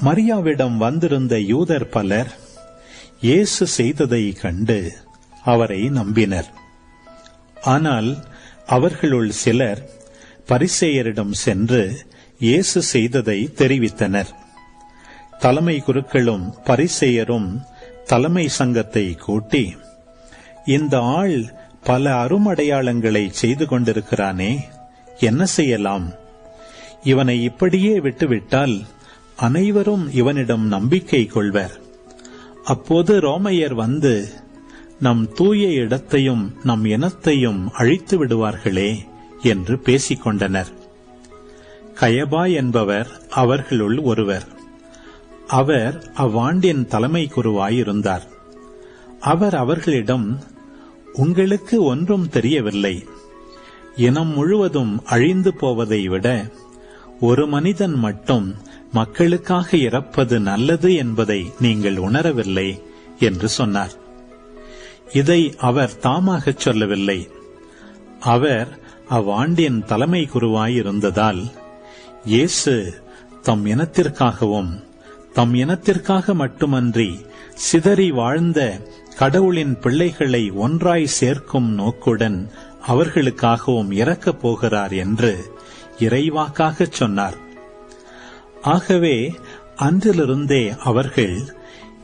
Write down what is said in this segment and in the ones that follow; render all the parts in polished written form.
மரியாவிடம் வந்திருந்த யூதர் பலர் இயேசு செய்ததை கண்டு அவரை நம்பினர். ஆனால் அவர்களுள் சிலர் பரிசேயரிடம் சென்று இயேசு செய்ததை தெரிவித்தனர். தலைமை குருக்களும் பரிசேயரும் தலைமை சங்கத்தை கூட்டி, இந்த ஆள் பல அருமடையாளங்களை செய்து கொண்டிருக்கிறானே, என்ன செய்யலாம்? இவனை இப்படியே விட்டுவிட்டால் அனைவரும் இவனிடம் நம்பிக்கை கொள்வர். அப்போது ரோமையர் வந்து நம் தூய இடத்தையும் நம் இனத்தையும் அழித்து விடுவார்களே என்று பேசிக்கொண்டனர். கயபா என்பவர் அவர்களுள் ஒருவர். அவர் அவ்வாண்டின் தலைமை குருவாயிருந்தார். அவர் அவர்களிடம், உங்களுக்கு ஒன்றும் தெரியவில்லை. இனம் முழுவதும் அழிந்து போவதை விட ஒரு மனிதன் மட்டும் மக்களுக்காக இறப்பது நல்லது என்பதை நீங்கள் உணரவில்லை என்று சொன்னார். இதை அவர் தாமாகச் சொல்லவில்லை. அவர் அவ்வாண்டின் தலைமை குருவாயிருந்ததால் இயேசு தம் இனத்திற்காகவும் தம் இனத்திற்காக மட்டுமன்றி சிதறி வாழ்ந்த கடவுளின் பிள்ளைகளை ஒன்றாய் சேர்க்கும் நோக்குடன் அவர்களுக்காகவும் இறக்கப் போகிறார் என்று இறைவாக்காகச் சொன்னார். ஆகவே அன்றிலிருந்தே அவர்கள்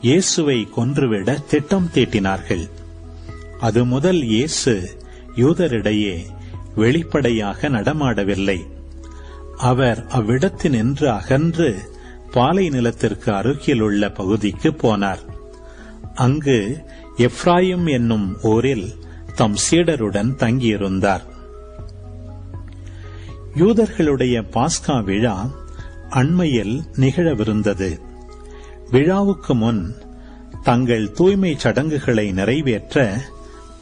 இயேசுவை கொன்றுவிட திட்டம் தீட்டினார்கள். அது முதல் இயேசு யூதரிடையே வெளிப்படையாக நடமாடவில்லை. அவர் அவ்விடத்தினின்று அகன்று பாலை நிலத்திற்கு அருகிலுள்ள பகுதிக்கு போனார். அங்கு எப்ராயிம் என்னும் ஊரில் தம் சீடருடன் தங்கியிருந்தார். யூதர்களுடைய பாஸ்கா விழா அண்மையில் நிகழவிருந்தது. விழாவுக்கு முன் தங்கள் தூய்மை சடங்குகளை நிறைவேற்ற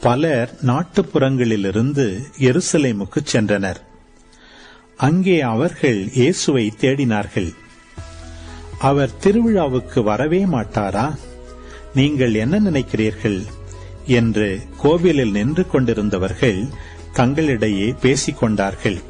பலர் நாட்டுப்புறங்களிலிருந்து எருசலேமுக்கு சென்றனர். அங்கே அவர்கள் இயேசுவை தேடினார்கள். அவர் திருவிழாவுக்கு வரவே மாட்டாரா? நீங்கள் என்ன நினைக்கிறீர்கள் என்று கோவிலில் நின்று கொண்டிருந்தவர்கள் தங்களிடையே பேசிக் கொண்டார்கள்.